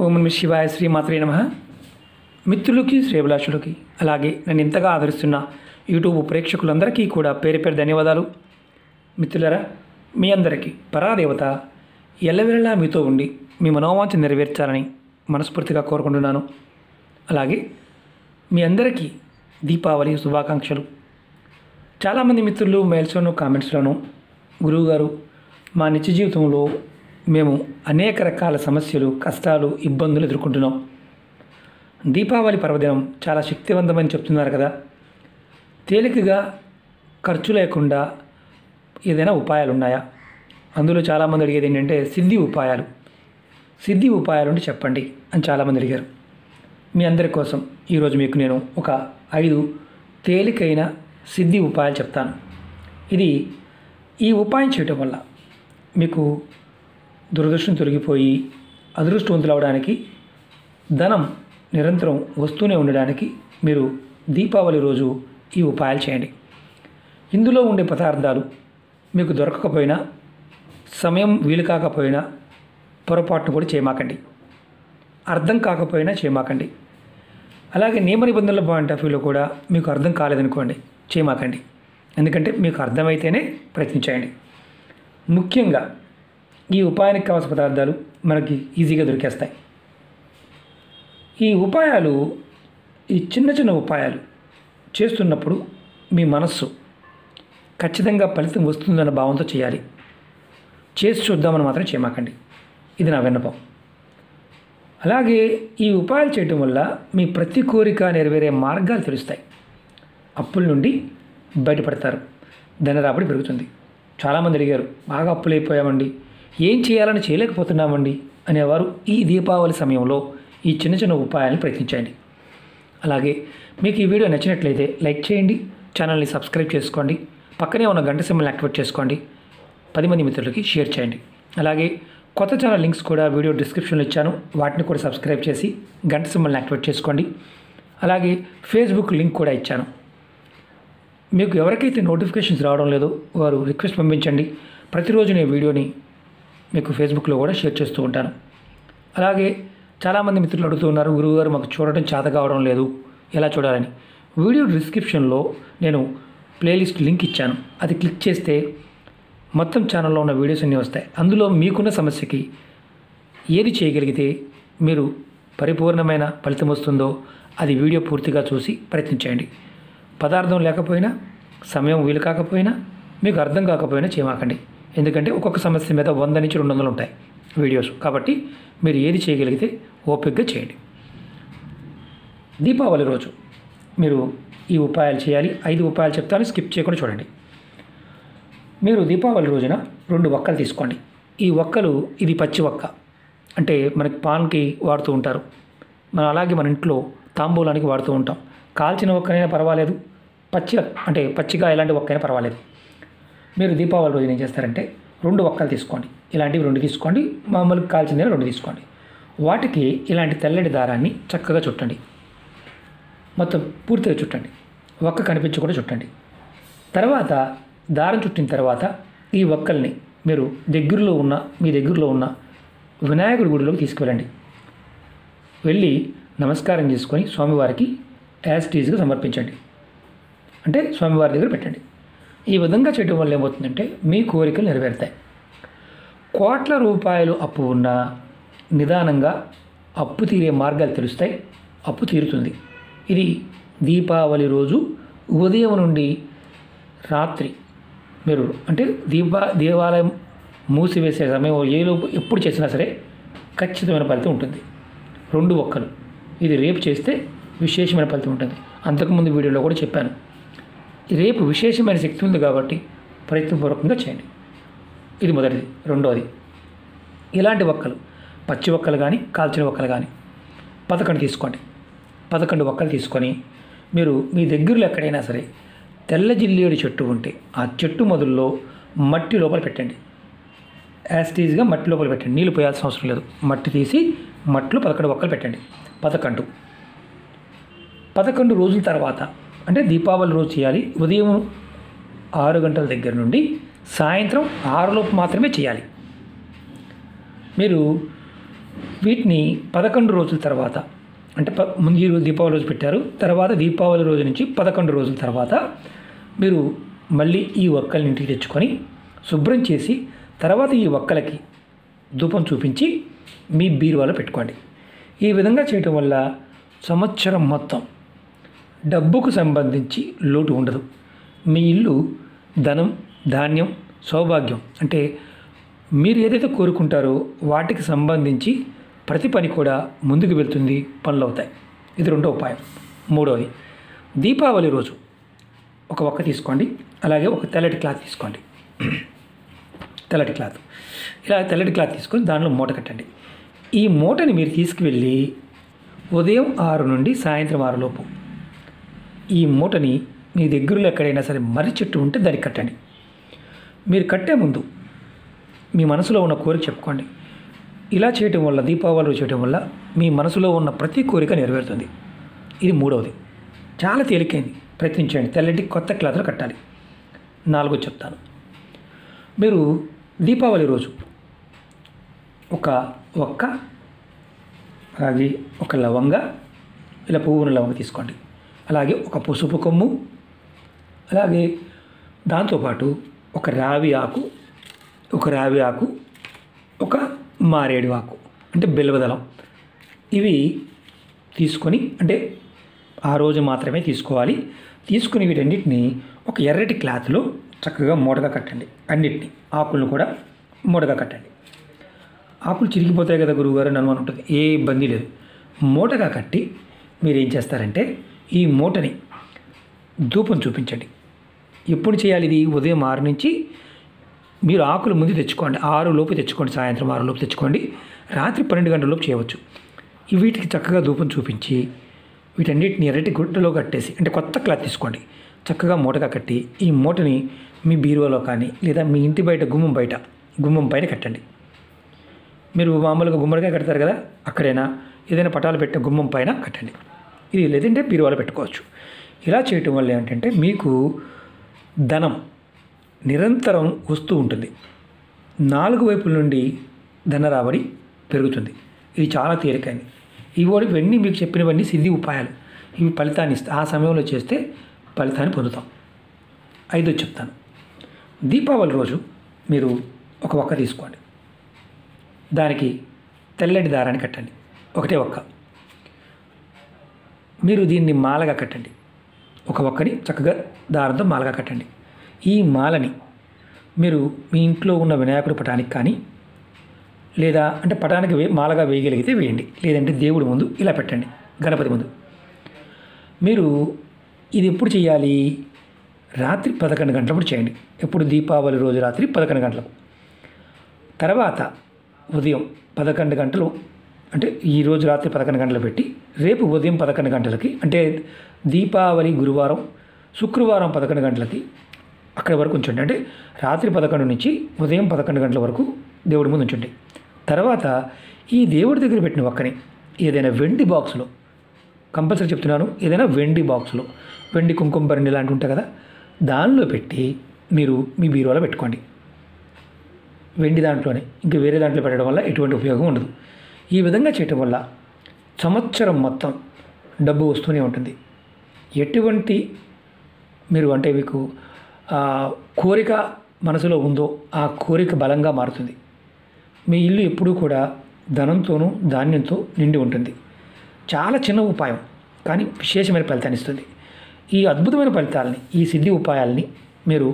ఓం నమః శివాయ, శ్రీమాత్రే నమః. మిత్రులకి, శ్రేభిలాషులకి, అలాగే నన్ను ఇంతగా ఆదరిస్తున్న యూట్యూబ్ ప్రేక్షకులందరికీ కూడా పేరు పేరు ధన్యవాదాలు. మిత్రులారా, మీ అందరికీ పరాదేవత ఎల్లవేళలా మీతో ఉండి మీ మనోవాంఛ నెరవేర్చాలని మనస్ఫూర్తిగా కోరుకుంటున్నాను. అలాగే మీ అందరికీ దీపావళి శుభాకాంక్షలు. చాలామంది మిత్రులు మెయిల్స్లోనూ కామెంట్స్లోనూ, గురువుగారు మా నిత్య జీవితంలో మేము అనేక రకాల సమస్యలు, కష్టాలు, ఇబ్బందులు ఎదుర్కొంటున్నాం. దీపావళి పర్వదినం చాలా శక్తివంతమని చెప్తున్నారు కదా. తేలికగా ఖర్చు లేకుండా ఏదైనా ఉపాయాలు ఉన్నాయా? అందులో చాలామంది అడిగేది ఏంటంటే సిద్ధి ఉపాయాలు ఉంటే చెప్పండి అని చాలామంది అడిగారు. మీ అందరి కోసం ఈరోజు మీకు నేను ఒక 5 తేలికైన సిద్ధి ఉపాయాలు చెప్తాను. ఈ ఉపాయం చేయటం వల్ల మీకు దురదృష్టం తొలగిపోయి అదృష్టవంతులు అవడానికి, ధనం నిరంతరం వస్తూనే ఉండడానికి మీరు దీపావళి రోజు ఈ ఉపాయాలు చేయండి. ఇందులో ఉండే పదార్థాలు మీకు దొరకకపోయినా, సమయం వీలు కాకపోయినా పొరపాటును కూడా చేయమాకండి. అర్థం కాకపోయినా చేయమాకండి. అలాగే నియమ నిబంధనల పాయింట్ ఆఫ్ వ్యూలో కూడా మీకు అర్థం కాలేదనుకోండి, చేయమాకండి. ఎందుకంటే మీకు అర్థమైతేనే ప్రయత్నించండి. ముఖ్యంగా ఈ ఉపాయానికి కావాల్సిన పదార్థాలు మనకి ఈజీగా దొరికేస్తాయి. ఈ చిన్న ఉపాయాలు చేస్తున్నప్పుడు మీ మనస్సు ఖచ్చితంగా ఫలితం వస్తుందన్న భావంతో చేయాలి. చేసి చూద్దామని మాత్రం చేయమాకండి. ఇది నా విన్నపం. అలాగే ఈ ఉపాయాలు చేయటం వల్ల మీ ప్రతి కోరిక నెరవేరే మార్గాలు తెలుస్తాయి. అప్పుల నుండి బయటపడతారు. ధనరాబడి పెరుగుతుంది. చాలామంది అడిగారు, బాగా అప్పులైపోయామండి, ఏం చేయాలని చేయలేకపోతున్నామండి అనేవారు ఈ దీపావళి సమయంలో ఈ చిన్న ఉపాయాలను ప్రయత్నించండి. అలాగే మీకు ఈ వీడియో నచ్చినట్లయితే లైక్ చేయండి, ఛానల్ని సబ్స్క్రైబ్ చేసుకోండి, పక్కనే ఉన్న గంట సింబల్ని యాక్టివేట్ చేసుకోండి, 10 మంది మిత్రులకి షేర్ చేయండి. అలాగే కొత్త ఛానల్ లింక్స్ కూడా వీడియో డిస్క్రిప్షన్లో ఇచ్చాను, వాటిని కూడా సబ్స్క్రైబ్ చేసి గంట సింబల్ని యాక్టివేట్ చేసుకోండి. అలాగే ఫేస్బుక్ లింక్ కూడా ఇచ్చాను. మీకు ఎవరికైతే నోటిఫికేషన్స్ రావడం లేదో వారు రిక్వెస్ట్ పంపించండి. ప్రతిరోజు నేను వీడియోని మీకు ఫేస్బుక్లో కూడా షేర్ చేస్తూ ఉంటాను. అలాగే చాలామంది మిత్రులు అడుగుతున్నారు, గురువుగారు మాకు చూడటం చేత కావడం లేదు, ఎలా చూడాలని. వీడియో డిస్క్రిప్షన్లో నేను ప్లేలిస్ట్ లింక్ ఇచ్చాను. అది క్లిక్ చేస్తే మొత్తం ఛానల్లో ఉన్న వీడియోస్ అన్నీ వస్తాయి. అందులో మీకున్న సమస్యకి ఏది చేయగలిగితే మీరు పరిపూర్ణమైన ఫలితం వస్తుందో అది వీడియో పూర్తిగా చూసి ప్రయత్నించండి. పదార్థం లేకపోయినా, సమయం వీలు కాకపోయినా, మీకు అర్థం కాకపోయినా చేయమాకండి. ఎందుకంటే ఒక్కొక్క సమస్య మీద 100 నుంచి 200 ఉంటాయి వీడియోస్. కాబట్టి మీరు ఏది చేయగలిగితే ఓపికగా చేయండి. దీపావళి రోజు మీరు ఈ ఉపాయాలు చేయాలి. 5 ఉపాయాలు చెప్తాను, స్కిప్ చేయకుండా చూడండి. మీరు దీపావళి రోజున 2 వక్కలు తీసుకోండి. ఈ వక్కలు, ఇది పచ్చి వక్క, అంటే మనకి పాన్కి వాడుతూ ఉంటారు. అలాగే మన ఇంట్లో తాంబూలానికి వాడుతూ ఉంటాం. కాల్చిన వక్కనైనా పర్వాలేదు, పచ్చిగా ఎలాంటి వక్కైనా పర్వాలేదు. మీరు దీపావళి రోజున ఏం చేస్తారంటే 2 వక్కలు తీసుకోండి. ఇలాంటివి 2 తీసుకోండి, మామూలుగా కాల్చిందని 2 తీసుకోండి. వాటికి ఇలాంటి తెల్లటి దారాన్ని చక్కగా చుట్టండి. మొత్తం పూర్తిగా చుట్టండి, వక్క కనిపించకుండా చుట్టండి. తర్వాత దారం చుట్టిన తర్వాత ఈ వక్కల్ని మీరు మీ దగ్గరలో ఉన్న వినాయకుడి గుడిలోకి తీసుకువెళ్ళండి. వెళ్ళి నమస్కారం చేసుకొని స్వామివారికి యాజ్ టీజ్గా సమర్పించండి. అంటే స్వామివారి దగ్గర పెట్టండి. ఈ విధంగా చేయడం వల్ల ఏమవుతుందంటే మీ కోరికలు నెరవేరుతాయి. కోట్ల రూపాయలు అప్పు ఉన్నా నిదానంగా అప్పు తీరే మార్గాలు తెలుస్తాయి. అప్పు తీరుతుంది. ఇది దీపావళి రోజు ఉదయం నుండి రాత్రి మీరు దేవాలయం మూసివేసే సమయం ఎప్పుడు చేసినా సరే ఖచ్చితమైన ఫలితం ఉంటుంది. 2 వక్కలు, ఇది రేపు చేస్తే విశేషమైన ఫలితం ఉంటుంది. అంతకుముందు వీడియోలో కూడా చెప్పాను. రేపు విశేషమైన శక్తి ఉంది కాబట్టి ప్రయత్నపూర్వకంగా చేయండి. ఇది మొదటిది. రెండోది, ఇలాంటి వక్కలు, పచ్చి వక్కలు కానీ కాల్చిన వక్కలు కానీ 11 తీసుకోండి. 11 వక్కలు తీసుకొని మీరు మీ దగ్గరలో ఎక్కడైనా సరే తెల్ల జిల్లేడు చెట్టు ఉంటే ఆ చెట్టు మొదల్లో మట్టి లోపల పెట్టండి. యాజ్ టీజ్గా మట్టి లోపల పెట్టండి. నీళ్ళు పోయాల్సిన అవసరం లేదు. మట్టి తీసి మట్టిలో 11 వక్కలు పెట్టండి. 11 రోజుల తర్వాత, అంటే దీపావళి రోజు చేయాలి. ఉదయం 6 గంటల దగ్గర నుండి సాయంత్రం 6 లోపు మాత్రమే చేయాలి. మీరు వీటిని 11 రోజుల తర్వాత అంటే ముందు ఈరోజు దీపావళి రోజు పెట్టారు, తర్వాత దీపావళి రోజు నుంచి 11 రోజుల తర్వాత మీరు మళ్ళీ ఈ ఒక్కల్ని ఇంటికి తెచ్చుకొని శుభ్రం చేసి తర్వాత ఈ ఒక్కలకి ధూపం చూపించి మీ బీరువాలో పెట్టుకోండి. ఈ విధంగా చేయటం వల్ల సంవత్సరం మొత్తం డబ్బుకు సంబంధించి లోటు ఉండదు. మీ ఇల్లు ధనం, ధాన్యం, సౌభాగ్యం అంటే మీరు ఏదైతే కోరుకుంటారో వాటికి సంబంధించి ప్రతి పని కూడా ముందుకు వెళ్తుంది, పనులు అవుతాయి. ఇది రెండో ఉపాయం. మూడవది, దీపావళి రోజు ఒక ఒక్క తీసుకోండి, అలాగే ఒక తెల్లటి క్లాత్ తీసుకోండి. తెల్లటి క్లాత్ తీసుకొని దానిలో మూట కట్టండి. ఈ మూటని మీరు తీసుకువెళ్ళి ఉదయం 6 నుండి సాయంత్రం 6 లోపు ఈ మూటని మీ దగ్గరలో ఎక్కడైనా సరే మర్రి చెట్టు ఉంటే దానికి కట్టండి. మీరు కట్టే ముందు మీ మనసులో ఉన్న కోరిక చెప్పుకోండి. ఇలా చేయటం వల్ల, దీపావళి చేయటం వల్ల మీ మనసులో ఉన్న ప్రతి కోరిక నెరవేరుతుంది. ఇది మూడవది. చాలా తేలికైంది, ప్రయత్నించండి. తెల్లటి కొత్త క్లాత్లో కట్టాలి. 4 చెప్తాను. మీరు దీపావళి రోజు ఒక ఒక్క, అలాగే ఒక లవంగ, ఇలా పువ్వున లవంగ తీసుకోండి. అలాగే ఒక పసుపు కొమ్ము, అలాగే దాంతోపాటు ఒక రావి ఆకు, ఒక మారేడు ఆకు అంటే బిల్వదళం, ఇవి తీసుకొని, అంటే ఆ రోజు మాత్రమే తీసుకోవాలి. తీసుకుని వీటన్నిటిని ఒక ఎర్రటి క్లాత్లో చక్కగా మూటగా కట్టండి. అన్నిటినీ ఆకులను కూడా మూటగా కట్టండి. ఆకులు చిరిగిపోతాయి కదా గురువుగారు, నన్ను అని ఉంటుంది. ఏ ఇబ్బంది లేదు. మూటగా కట్టి మీరు ఏం చేస్తారంటే ఈ మూటని ధూపం చూపించండి. ఎప్పుడు చేయాలి ఇది? ఉదయం 6 నుంచి మీరు ఆకులు ముందు తెచ్చుకోండి. 6 లోపు తెచ్చుకోండి, సాయంత్రం 6 లోపు తెచ్చుకోండి. రాత్రి 12 గంటల లోపు చేయవచ్చు. వీటికి చక్కగా ధూపం చూపించి వీటన్నిటిని ఎర్రటి గుడ్డలో కట్టేసి, అంటే కొత్త క్లాత్ తీసుకోండి, చక్కగా మూటగా కట్టి ఈ మూటని మీ బీరువాలో కానీ లేదా మీ ఇంటి బయట గుమ్మం పైన కట్టండి. మీరు మామూలుగా గుమ్మడికాయ కడతారు కదా, అక్కడైనా ఏదైనా పటాలు పెట్టిన గుమ్మం పైన కట్టండి. ఇది లేదంటే బీరువాలో పెట్టుకోవచ్చు. ఇలా చేయటం వల్ల ఏంటంటే మీకు ధనం నిరంతరం వస్తూ ఉంటుంది. 4 వైపుల నుండి ధన రాబడి పెరుగుతుంది. ఇది చాలా తేలికైంది. ఇవన్నీ మీకు చెప్పినవన్నీ సిద్ధి ఉపాయాలు. ఇవి ఫలితాన్ని ఇస్తాయి. ఆ సమయంలో చేస్తే ఫలితాన్ని పొందుతాం. 5 చెప్తాను. దీపావళి రోజు మీరు ఒక ఒక్క తీసుకోండి. దానికి తెల్లటి దారాన్ని కట్టండి. ఒకటే ఒక్క. మీరు దీన్ని మాలగా కట్టండి. ఒక ఒక్కని చక్కగా దారంతో మాలగా కట్టండి. ఈ మాలని మీరు మీ ఇంట్లో ఉన్న వినాయకుడి పటానికి కానీ, లేదా అంటే పటానికి మాలగా వేయగలిగితే వేయండి, లేదంటే దేవుడి ముందు ఇలా పెట్టండి, గణపతి ముందు. మీరు ఇది ఎప్పుడు చేయాలి? రాత్రి 11 గంటలప్పుడు చేయండి. ఎప్పుడు? దీపావళి రోజు రాత్రి 11 గంటలకు. తర్వాత ఉదయం 11 గంటలు, అంటే ఈరోజు రాత్రి 11 గంటలు పెట్టి రేపు ఉదయం 11 గంటలకి, అంటే దీపావళి గురువారం, శుక్రవారం 11 గంటలకి అక్కడి వరకు ఉంచండి. అంటే రాత్రి 11 నుంచి ఉదయం 11 గంటల వరకు దేవుడి ముందు ఉంచండి. తర్వాత ఈ దేవుడి దగ్గర పెట్టిన ఒక్కని ఏదైనా వెండి బాక్సులో, కంపల్సరీ చెప్తున్నాను, ఏదైనా వెండి బాక్సులో, వెండి కుంకుమ భరణి లాంటివి ఉంటాయి కదా, దానిలో పెట్టి మీరు మీ బీరువాలో పెట్టుకోండి. వెండి దాంట్లోనే, ఇంకా వేరే దాంట్లో పెట్టడం వల్ల ఎటువంటి ఉపయోగం ఉండదు. ఈ విధంగా చేయటం వల్ల సంవత్సరం మొత్తం డబ్బు వస్తూనే ఉంటుంది. ఎటువంటి మీరు అంటే మీకు కోరిక మనసులో ఉందో ఆ కోరిక బలంగా మారుతుంది. మీ ఇల్లు ఎప్పుడూ కూడా ధనంతోనూ ధాన్యంతో నిండి ఉంటుంది. చాలా చిన్న ఉపాయం కానీ విశేషమైన ఫలితాన్ని ఇస్తుంది. ఈ అద్భుతమైన ఫలితాలని, ఈ సిద్ధి ఉపాయాలని మీరు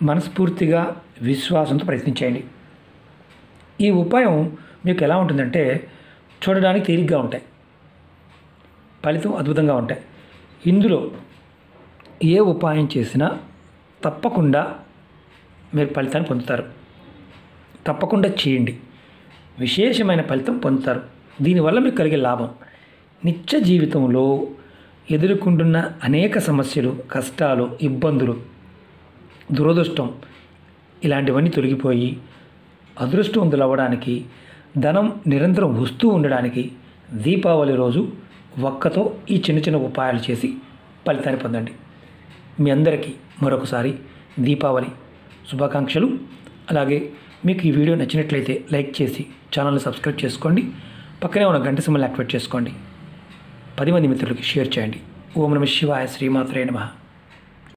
మనస్ఫూర్తిగా విశ్వాసంతో ప్రయత్నించండి. ఈ ఉపాయం మీకు ఎలా ఉంటుందంటే చూడడానికి తేలిగ్గా ఉంటాయి, ఫలితం అద్భుతంగా ఉంటాయి. ఇందులో ఏ ఉపాయం చేసినా తప్పకుండా మీరు ఫలితాన్ని పొందుతారు. తప్పకుండా చేయండి, విశేషమైన ఫలితం పొందుతారు. దీనివల్ల మీకు కలిగే లాభం, నిత్య జీవితంలో ఎదుర్కొంటున్న అనేక సమస్యలు, కష్టాలు, ఇబ్బందులు, దురదృష్టం ఇలాంటివన్నీ తొలగిపోయి అదృష్టవంతులు అవ్వడానికి, ధనం నిరంతరం వస్తూ ఉండడానికి దీపావళి రోజు ఒక్కతో ఈ చిన్న చిన్న ఉపాయాలు చేసి ఫలితాన్ని పొందండి. మీ అందరికీ మరొకసారి దీపావళి శుభాకాంక్షలు. అలాగే మీకు ఈ వీడియో నచ్చినట్లయితే లైక్ చేసి ఛానల్ని సబ్స్క్రైబ్ చేసుకోండి. పక్కనే ఉన్న గంట సింబల్ని యాక్టివేట్ చేసుకోండి. 10 మంది మిత్రులకి షేర్ చేయండి. ఓం నమః శివాయ. శ్రీమాత్రే నమః.